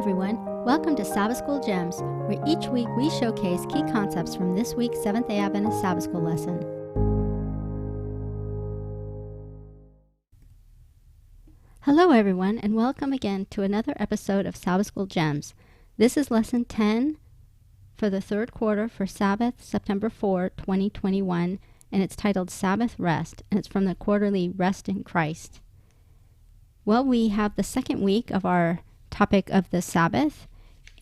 everyone. Welcome to Sabbath School Gems, where each week we showcase key concepts from this week's Seventh-day Adventist Sabbath School lesson. Hello everyone, and welcome again to another episode of Sabbath School Gems. This is Lesson 10 for the third quarter for Sabbath, September 4, 2021, and it's titled Sabbath Rest, and it's from the quarterly Rest in Christ. Well, we have the second week of our topic of the Sabbath,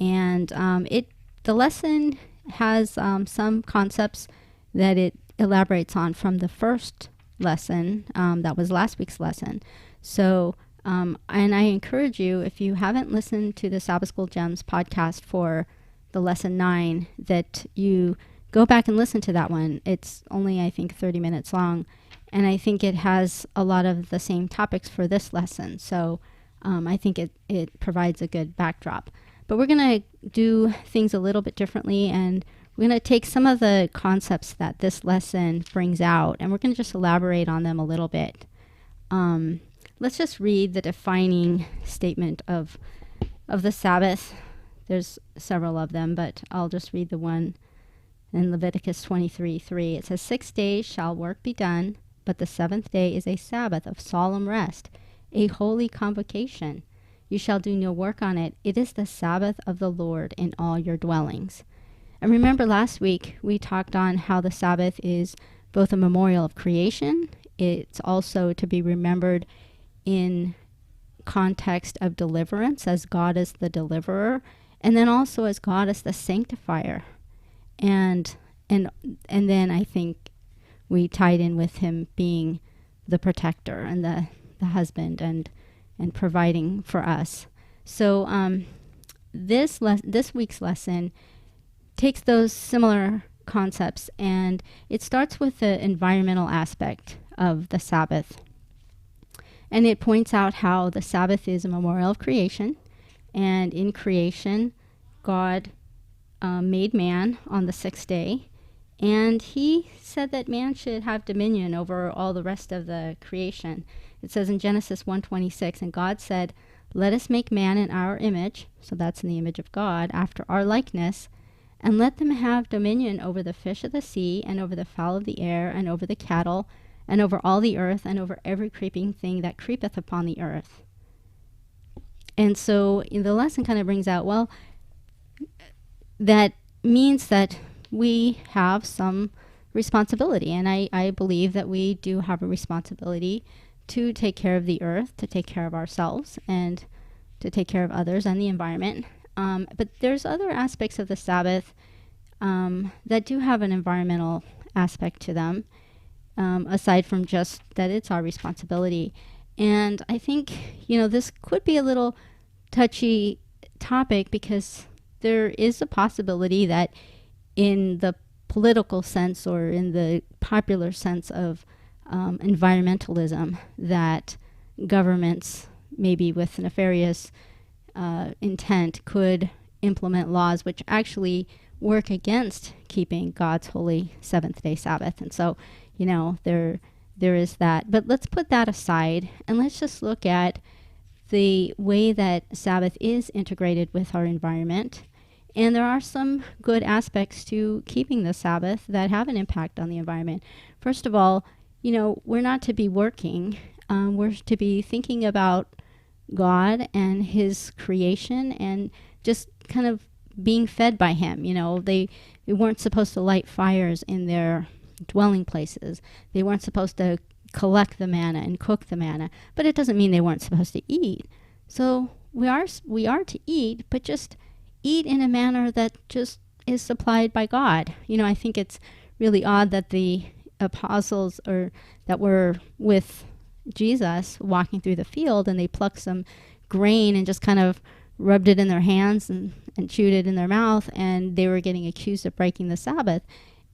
and the lesson has some concepts that it elaborates on from the first lesson that was last week's lesson. So, and I encourage you, if you haven't listened to the Sabbath School Gems podcast for the lesson 9, that you go back and listen to that one. It's only, I think, 30 minutes long, and I think it has a lot of the same topics for this lesson. So I think it provides a good backdrop. But we're going to do things a little bit differently, and we're going to take some of the concepts that this lesson brings out, and we're going to just elaborate on them a little bit. Let's just read the defining statement of the Sabbath. There's several of them, but I'll just read the one in Leviticus 23:3. It says, 6 days shall work be done, but the seventh day is a Sabbath of solemn rest, a holy convocation. You shall do no work on it. It is the Sabbath of the Lord in all your dwellings. And remember, last week we talked on how the Sabbath is both a memorial of creation. It's also to be remembered in context of deliverance, as God is the deliverer, and then also as God is the sanctifier. And then I think we tied in with him being the protector and the husband and providing for us. So this week's lesson takes those similar concepts, and it starts with the environmental aspect of the Sabbath. And it points out how the Sabbath is a memorial of creation, and in creation, God made man on the sixth day, and he said that man should have dominion over all the rest of the creation. It says in Genesis 1:26, and God said, let us make man in our image, so that's in the image of God, after our likeness, and let them have dominion over the fish of the sea, and over the fowl of the air, and over the cattle, and over all the earth, and over every creeping thing that creepeth upon the earth. And so the lesson kind of brings out, well, that means that we have some responsibility, and I believe that we do have a responsibility to take care of the earth, to take care of ourselves, and to take care of others and the environment. But there's other aspects of the Sabbath that do have an environmental aspect to them, aside from just that it's our responsibility. And I think, this could be a little touchy topic, because there is a possibility that in the political sense or in the popular sense of environmentalism, that governments, maybe with nefarious intent, could implement laws which actually work against keeping God's holy seventh-day Sabbath. And so, there is that. But let's put that aside, and let's just look at the way that Sabbath is integrated with our environment. And there are some good aspects to keeping the Sabbath that have an impact on the environment. First of all, we're not to be working. We're to be thinking about God and his creation and just kind of being fed by him. They weren't supposed to light fires in their dwelling places. They weren't supposed to collect the manna and cook the manna, but it doesn't mean they weren't supposed to eat. So we are to eat, but just eat in a manner that just is supplied by God. I think it's really odd that the apostles that were with Jesus walking through the field, and they plucked some grain and just kind of rubbed it in their hands and chewed it in their mouth, and they were getting accused of breaking the Sabbath.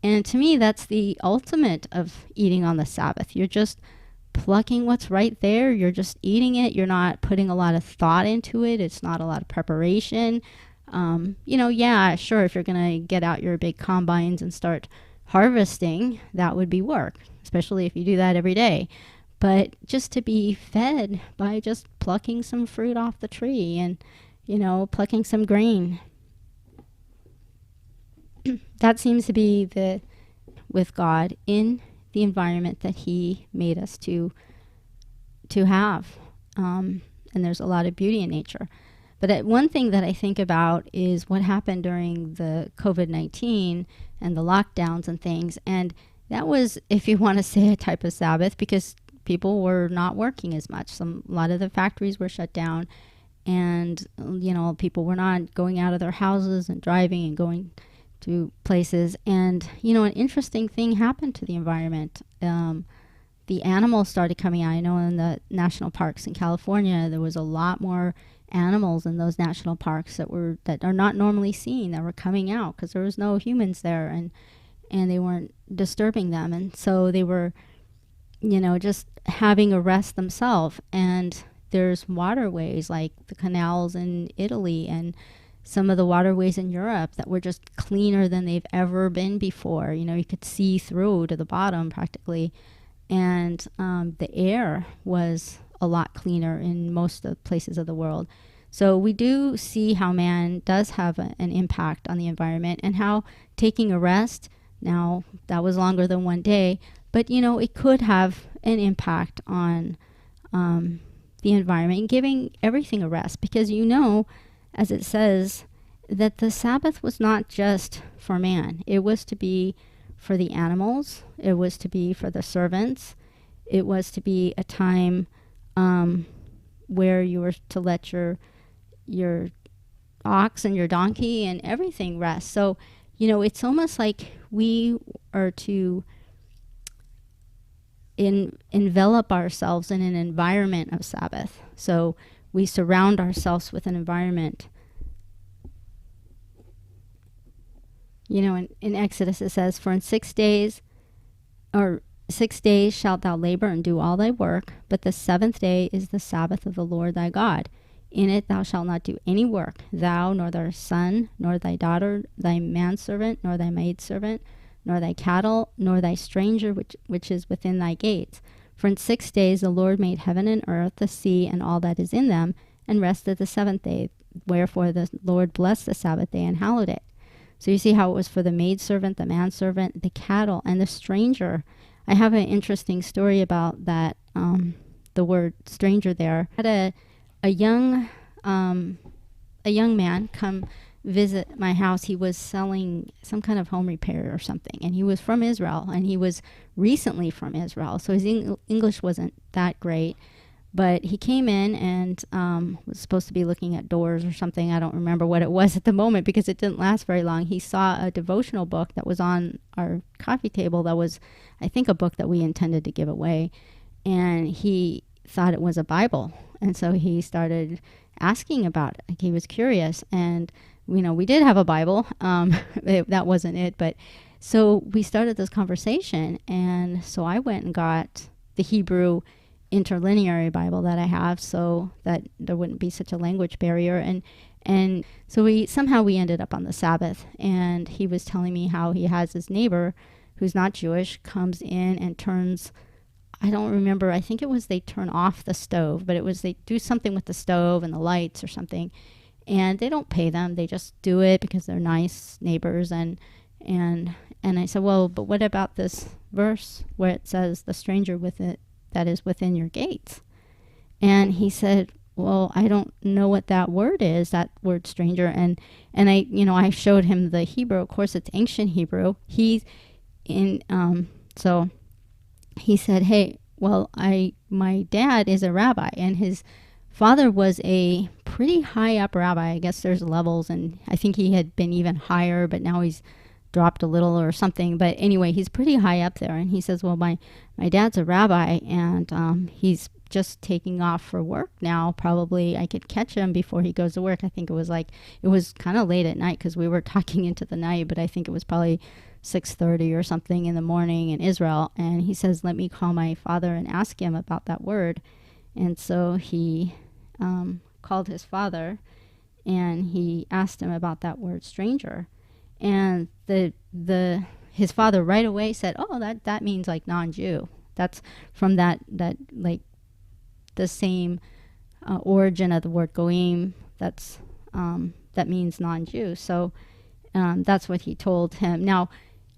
And to me, that's the ultimate of eating on the Sabbath. You're just plucking what's right there. You're just eating it. You're not putting a lot of thought into it. It's not a lot of preparation. Yeah, sure, if you're going to get out your big combines and start harvesting, that would be work, especially if you do that every day. But just to be fed by just plucking some fruit off the tree and, plucking some grain. That seems to be with God in the environment that he made us to have. And there's a lot of beauty in nature. But one thing that I think about is what happened during the COVID-19 and the lockdowns and things. And that was, if you want to say, a type of Sabbath, because people were not working as much. A lot of the factories were shut down, and people were not going out of their houses and driving and going to places. And an interesting thing happened to the environment. The animals started coming out. I know in the national parks in California, there was a lot more animals in those national parks that are not normally seen, that were coming out because there was no humans there, and they weren't disturbing them. And so they were, just having a rest themselves. And there's waterways like the canals in Italy and some of the waterways in Europe that were just cleaner than they've ever been before. You could see through to the bottom practically. And the air was a lot cleaner in most of the places of the world. So we do see how man does have an impact on the environment, and how taking a rest, now that was longer than one day, but it could have an impact on the environment, and giving everything a rest, because as it says, that the Sabbath was not just for man. It was to be for the animals. It was to be for the servants. It was to be a time where you were to let your ox and your donkey and everything rest. So, it's almost like we are to envelop ourselves in an environment of Sabbath. So we surround ourselves with an environment. In Exodus it says, "For in 6 days shalt thou labor and do all thy work, but the seventh day is the Sabbath of the Lord thy God. In it thou shalt not do any work, thou, nor thy son, nor thy daughter, thy manservant, nor thy maidservant, nor thy cattle, nor thy stranger which is within thy gates. For in 6 days the Lord made heaven and earth, the sea, and all that is in them, and rested the seventh day. Wherefore the Lord blessed the Sabbath day and hallowed it." So you see how it was for the maidservant, the manservant, the cattle, and the stranger. I have an interesting story about that, the word stranger there. I had a young man come visit my house. He was selling some kind of home repair or something, and he was from Israel, and he was recently from Israel, so his English wasn't that great. But he came in and was supposed to be looking at doors or something. I don't remember what it was at the moment because it didn't last very long. He saw a devotional book that was on our coffee table that was, I think, a book that we intended to give away. And he thought it was a Bible. And so he started asking about it. He was curious. And, we did have a Bible. That wasn't it. But so we started this conversation. And so I went and got the Hebrew interlineary Bible that I have, so that there wouldn't be such a language barrier. And so we ended up on the Sabbath, and he was telling me how he has his neighbor who's not Jewish comes in and turns, I don't remember, I think it was they turn off the stove, but it was they do something with the stove and the lights or something, and they don't pay them, they just do it because they're nice neighbors. And I said, well, but what about this verse where it says the stranger with it that is within your gates? And he said, well, I don't know what that word is, that word stranger. And I showed him the Hebrew. Of course, it's ancient Hebrew. So he said, hey, well, my dad is a rabbi, and his father was a pretty high up rabbi. I guess there's levels, and I think he had been even higher, but now he's dropped a little or something. But anyway, he's pretty high up there. And he says, well, my dad's a rabbi, and he's just taking off for work now. Probably I could catch him before he goes to work. I think it was kind of late at night because we were talking into the night, but I think it was probably 6:30 or something in the morning in Israel. And he says, let me call my father and ask him about that word. And so he called his father, and he asked him about that word stranger. And his father right away said, oh, that means like non-Jew. That's from that like the same origin of the word goyim. That's that means non-Jew. So that's what he told him. Now,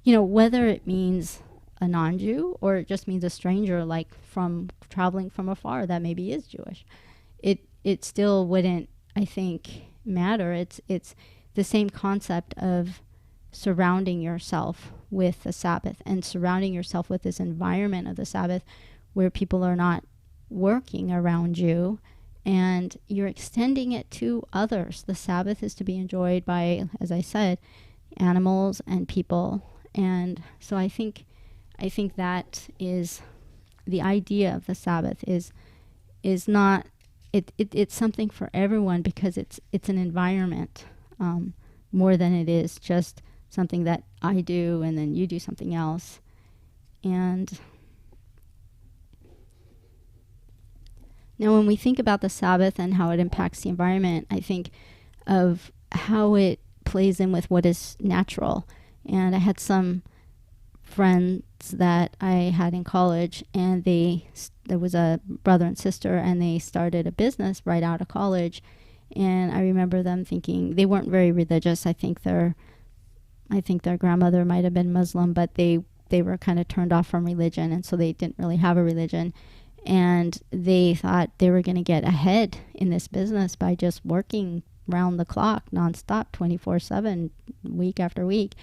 whether it means a non-Jew or it just means a stranger, like from traveling from afar, that maybe is Jewish, it still wouldn't, I think, matter. It's the same concept of surrounding yourself with the Sabbath and surrounding yourself with this environment of the Sabbath where people are not working around you, and you're extending it to others. The Sabbath is to be enjoyed by, as I said, animals and people. And so I think that is the idea of the Sabbath is not it's something for everyone, because it's an environment more than it is just something that I do and then you do something else. And now when we think about the Sabbath and how it impacts the environment, I think of how it plays in with what is natural. And I had some friends that I had in college, and there was a brother and sister, and they started a business right out of college. And I remember them thinking, they weren't very religious. I think their grandmother might have been Muslim, but they were kind of turned off from religion, and so they didn't really have a religion. And they thought they were going to get ahead in this business by just working round the clock, nonstop, 24/7, week after week.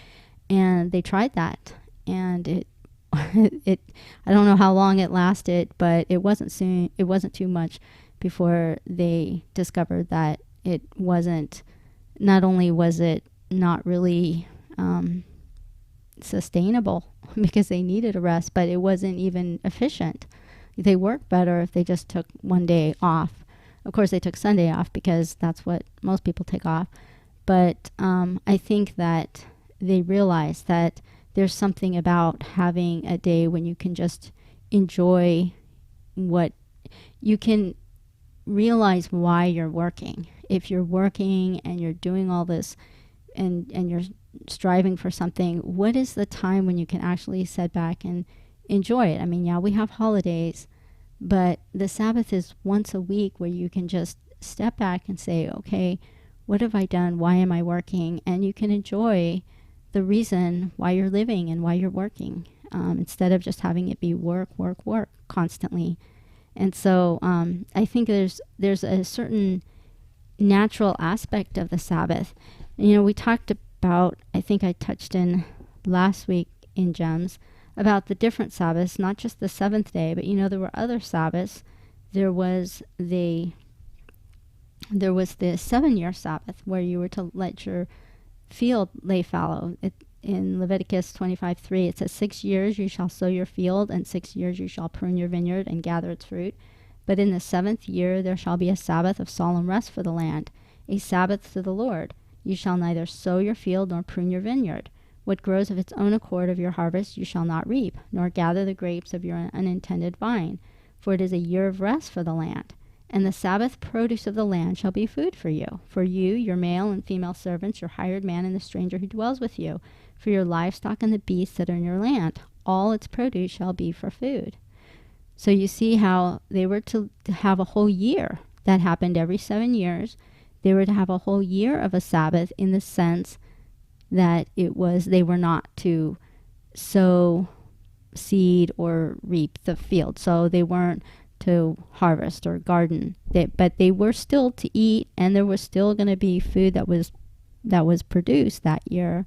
And they tried that, and it I don't know how long it lasted, but it wasn't too much before they discovered that it wasn't. Not only was it not really sustainable because they needed a rest, but it wasn't even efficient. They worked better if they just took one day off. Of course, they took Sunday off because that's what most people take off. But I think that they realized that there's something about having a day when you can just enjoy what you can realize why you're working. If you're working and you're doing all this and you're striving for something, what is the time when you can actually sit back and enjoy it? I mean, yeah, we have holidays, but the Sabbath is once a week where you can just step back and say, okay, what have I done? Why am I working? And you can enjoy the reason why you're living and why you're working, instead of just having it be work constantly. And so I think there's a certain natural aspect of the Sabbath. We talked about, I think I touched in last week in Gems, about the different Sabbaths, not just the seventh day, but there were other Sabbaths. There was the 7-year Sabbath, where you were to let your field lay fallow. In Leviticus 25:3, it says, 6 years you shall sow your field, and 6 years you shall prune your vineyard and gather its fruit. But in the 7th year there shall be a Sabbath of solemn rest for the land, a Sabbath to the Lord. You shall neither sow your field nor prune your vineyard. What grows of its own accord of your harvest you shall not reap, nor gather the grapes of your unintended vine. For it is a year of rest for the land. And the Sabbath produce of the land shall be food for you, your male and female servants, your hired man, and the stranger who dwells with you, for your livestock and the beasts that are in your land. All its produce shall be for food. So you see how they were to have a whole year. That happened every 7 years. They were to have a whole year of a Sabbath, in the sense that they were not to sow seed or reap the field. So they weren't to harvest or garden, but they were still to eat, and there was still going to be food that was produced that year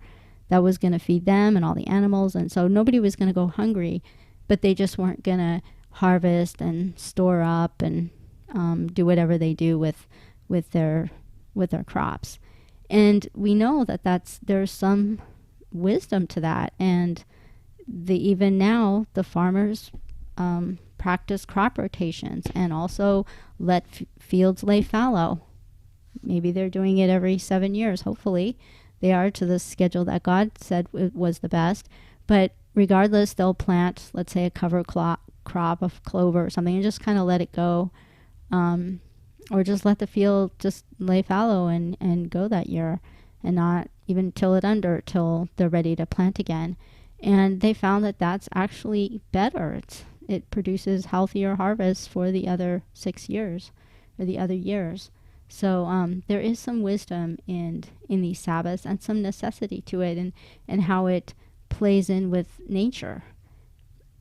that was going to feed them and all the animals. And so nobody was going to go hungry, but they just weren't going to harvest and store up and do whatever they do with their crops. And we know that there's some wisdom to that. And even now the farmers practice crop rotations and also let fields lay fallow. Maybe they're doing it every 7 years. Hopefully they are, to the schedule that God said was the best. But regardless, they'll plant, let's say, a cover crop of clover or something, and just kind of let it go, or just let the field just lay fallow and go that year, and not even till it under till they're ready to plant again. And they found that that's actually better. It produces healthier harvests for the other 6 years or the other years. So there is some wisdom in these Sabbaths and some necessity to it, and how it plays in with nature.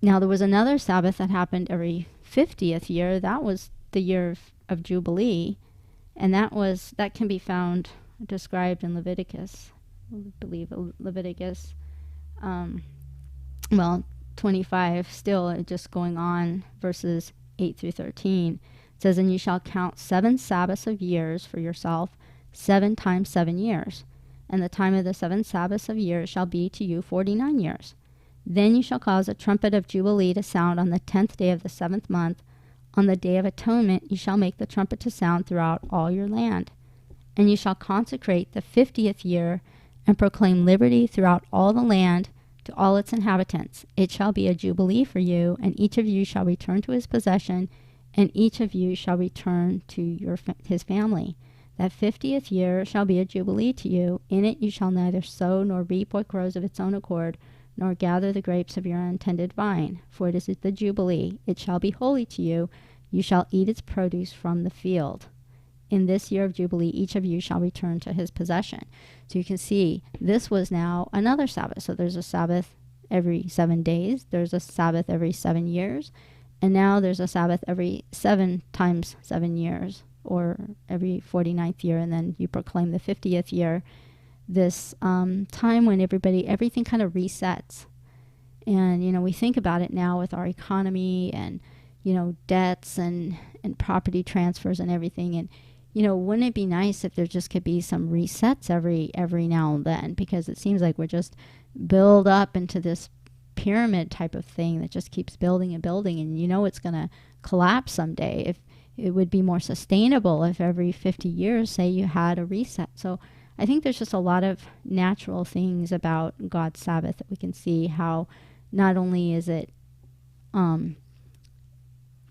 Now, there was another Sabbath that happened every 50th year. That was the year of Jubilee, and that can be found described in Leviticus. I believe Leviticus, well, 25, still just going on, verses 8 through 13. It says, "And you shall count 7 Sabbaths of years for yourself, 7 times 7 years. And the time of the 7 Sabbaths of years shall be to you 49 years. Then you shall cause a trumpet of Jubilee to sound on the 10th day of the 7th month. On the day of atonement you shall make the trumpet to sound throughout all your land. And you shall consecrate the 50th year and proclaim liberty throughout all the land to all its inhabitants. It shall be a jubilee for you, and each of you shall return to his possession, and each of you shall return to his family. That 50th year shall be a jubilee to you. In it you shall neither sow nor reap what grows of its own accord, nor gather the grapes of your untended vine. For it is the jubilee. It shall be holy to you. You shall eat its produce from the field. In this year of Jubilee, each of you shall return to his possession." So you can see this was now another Sabbath. So there's a Sabbath every 7 days. There's a Sabbath every 7 years. And now there's a Sabbath every 7 times 7 years, or every 49th year. And then you proclaim the 50th year, this time when everything kind of resets. And, we think about it now with our economy and, debts and property transfers and everything. And, wouldn't it be nice if there just could be some resets every now and then? Because it seems like we're just build up into this pyramid type of thing that just keeps building and building. And it's going to collapse someday. If it would be more sustainable if every 50 years, say, you had a reset. So I think there's just a lot of natural things about God's Sabbath that we can see how not only is it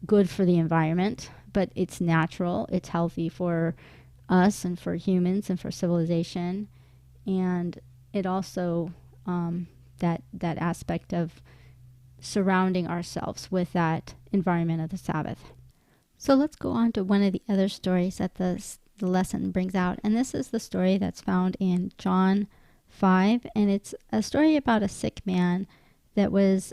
good for the environment, but it's natural, it's healthy for us and for humans and for civilization. And it also, that aspect of surrounding ourselves with that environment of the Sabbath. So let's go on to one of the other stories that the lesson brings out. And this is the story that's found in John 5. And it's a story about a sick man that was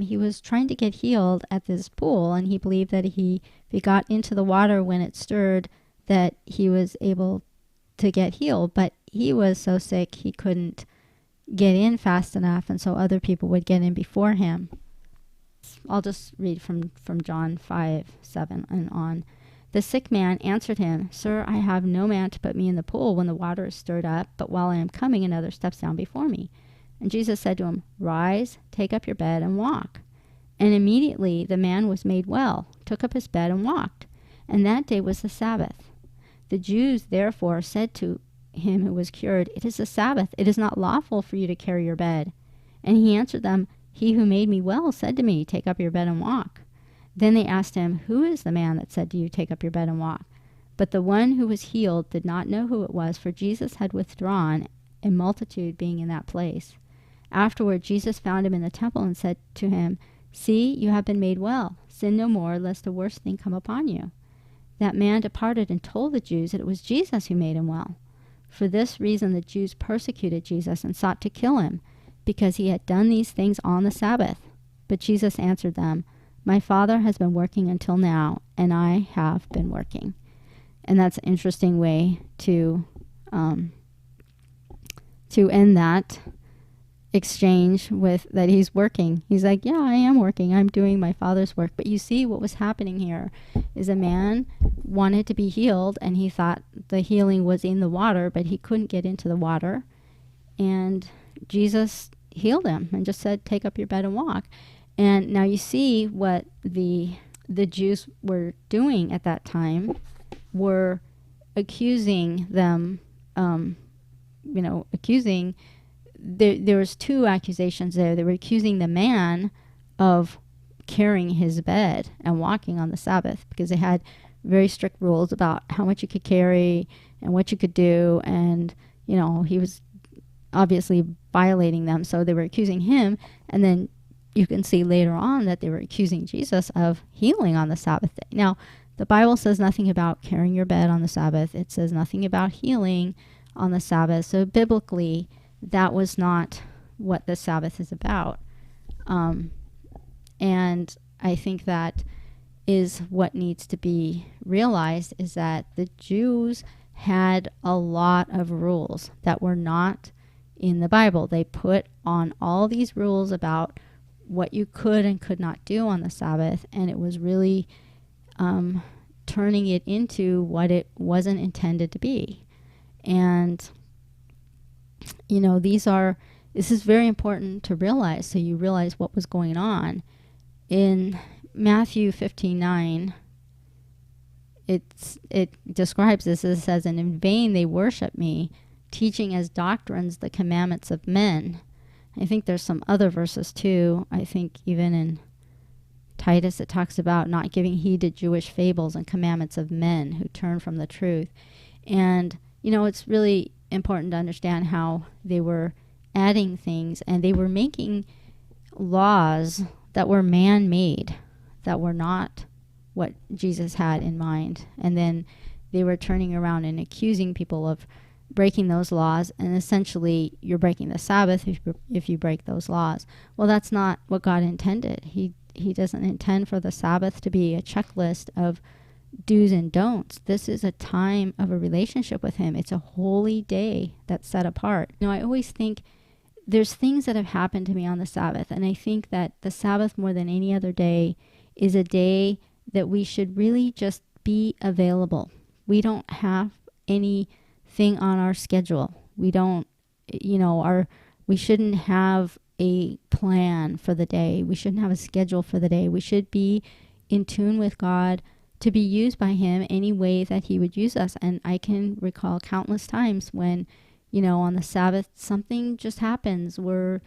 he was trying to get healed at this pool. And he believed that if he got into the water when it stirred, that he was able to get healed. But he was so sick he couldn't get in fast enough. And so other people would get in before him. I'll just read from John 5:7 and on. "The sick man answered him, 'Sir, I have no man to put me in the pool when the water is stirred up, but while I am coming, another steps down before me.' And Jesus said to him, 'Rise, take up your bed and walk.' And immediately the man was made well, took up his bed and walked. And that day was the Sabbath. The Jews therefore said to him who was cured, 'It is the Sabbath. It is not lawful for you to carry your bed.' And he answered them, 'He who made me well said to me, take up your bed and walk.' Then they asked him, 'Who is the man that said to you, take up your bed and walk?' But the one who was healed did not know who it was, for Jesus had withdrawn, a multitude being in that place. Afterward, Jesus found him in the temple and said to him, 'See, you have been made well. Sin no more, lest a worse thing come upon you.' That man departed and told the Jews that it was Jesus who made him well. For this reason the Jews persecuted Jesus and sought to kill him, because he had done these things on the Sabbath. But Jesus answered them, 'My Father has been working until now, and I have been working.'" And that's an interesting way to end that exchange with that he's working. He's like, "Yeah, I am working. I'm doing my Father's work." But you see what was happening here is a man wanted to be healed, and he thought the healing was in the water, but he couldn't get into the water. And Jesus healed him and just said, "Take up your bed and walk." And now you see what the Jews were doing at that time, were accusing them, there was 2 accusations there. They were accusing the man of carrying his bed and walking on the Sabbath, because they had very strict rules about how much you could carry and what you could do. And, he was obviously violating them. So they were accusing him. And then you can see later on that they were accusing Jesus of healing on the Sabbath day. Now, the Bible says nothing about carrying your bed on the Sabbath. It says nothing about healing on the Sabbath. So biblically, that was not what the Sabbath is about. And I think that is what needs to be realized, is that the Jews had a lot of rules that were not in the Bible. They put on all these rules about what you could and could not do on the Sabbath, and it was really turning it into what it wasn't intended to be. And this is very important to realize, so you realize what was going on. In Matthew 15:9, it describes this. It says, "And in vain they worship me, teaching as doctrines the commandments of men." I think there's some other verses too. I think even in Titus it talks about not giving heed to Jewish fables and commandments of men who turn from the truth. And, it's really important to understand how they were adding things, and they were making laws that were man-made, that were not what Jesus had in mind. And then they were turning around and accusing people of breaking those laws, and essentially you're breaking the Sabbath if you break those laws. Well, that's not what God intended. He doesn't intend for the Sabbath to be a checklist of do's and don'ts. This is a time of a relationship with him. It's a holy day that's set apart. I always think there's things that have happened to me on the Sabbath, and I think that the Sabbath, more than any other day, is a day that we should really just be available. We don't have anything on our schedule. We don't, we shouldn't have a plan for the day. We shouldn't have a schedule for the day. We should be in tune with God to be used by him any way that he would use us. And I can recall countless times when, on the Sabbath, something just happens where,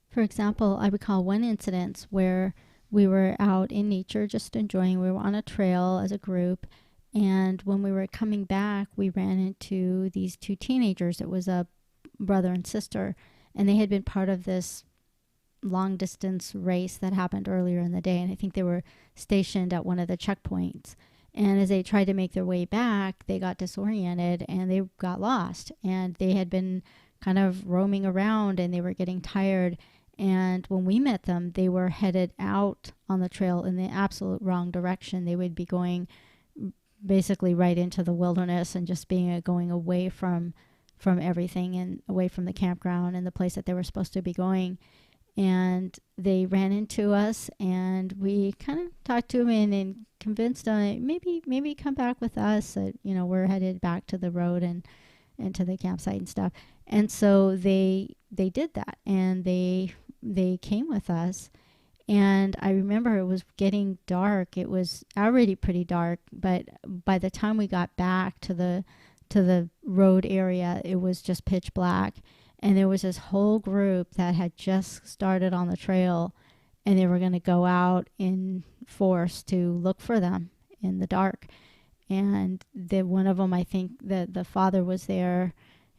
for example, I recall one incident where we were out in nature just enjoying. We were on a trail as a group, and when we were coming back, we ran into these two teenagers. It was a brother and sister, and they had been part of this long distance race that happened earlier in the day, and I think they were stationed at one of the checkpoints. And as they tried to make their way back, they got disoriented and they got lost, and they had been kind of roaming around and they were getting tired. And when we met them, they were headed out on the trail in the absolute wrong direction. They would be going basically right into the wilderness and just going away from everything and away from the campground and the place that they were supposed to be going. And they ran into us, and we kind of talked to them and convinced them maybe come back with us. We're headed back to the road and to the campsite and stuff. And so they did that, and they came with us. And I remember it was getting dark. It was already pretty dark, but by the time we got back to the road area, it was just pitch black. And there was this whole group that had just started on the trail, and they were going to go out in force to look for them in the dark. And one of them, I think the father was there,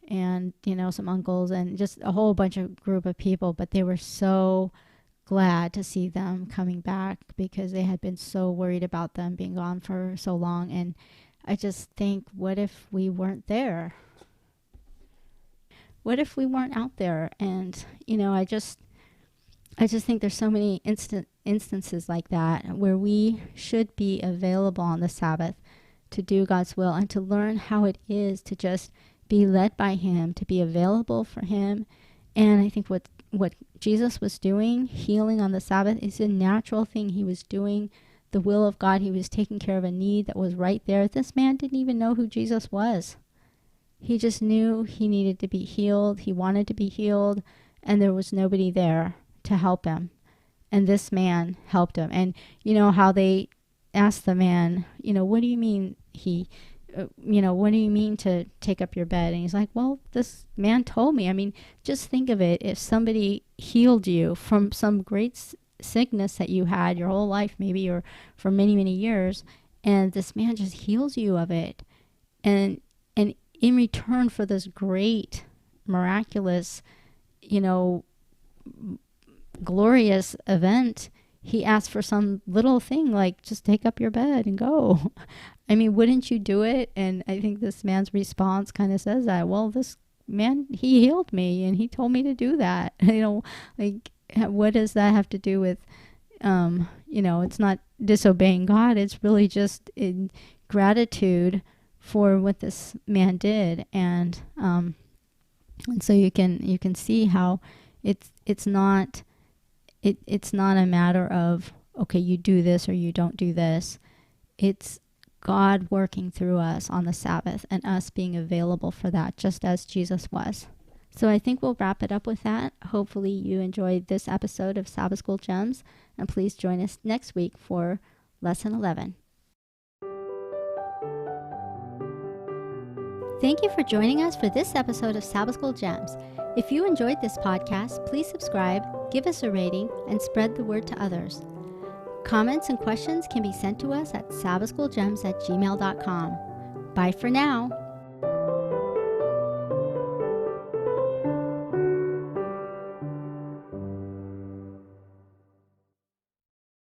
and, some uncles and just a whole bunch of group of people. But they were so glad to see them coming back because they had been so worried about them being gone for so long. And I just think, what if we weren't there? What if we weren't out there? And, I just think there's so many instances like that where we should be available on the Sabbath to do God's will and to learn how it is to just be led by him, to be available for him. And I think what Jesus was doing, healing on the Sabbath, is a natural thing. He was doing the will of God. He was taking care of a need that was right there. This man didn't even know who Jesus was. He just knew he needed to be healed. He wanted to be healed, and there was nobody there to help him. And this man helped him. And how they asked the man, what do you mean what do you mean to take up your bed? And he's like, well, this man told me. I mean, just think of it. If somebody healed you from some great sickness that you had your whole life, maybe, or for many, many years, and this man just heals you of it. And in return for this great, miraculous, glorious event, he asked for some little thing like just take up your bed and go. I mean, wouldn't you do it? And I think this man's response kind of says that, well, this man, he healed me and he told me to do that. Like, what does that have to do with, it's not disobeying God. It's really just in gratitude for what this man did. And so you can see how it's not a matter of, okay, you do this or you don't do this. It's God working through us on the Sabbath and us being available for that, just as Jesus was. So I think we'll wrap it up with that. Hopefully you enjoyed this episode of Sabbath School Gems, and please join us next week for Lesson 11. Thank you for joining us for this episode of Sabbath School Gems. If you enjoyed this podcast, please subscribe, give us a rating, and spread the word to others. Comments and questions can be sent to us at sabbathschoolgems@gmail.com. Bye for now.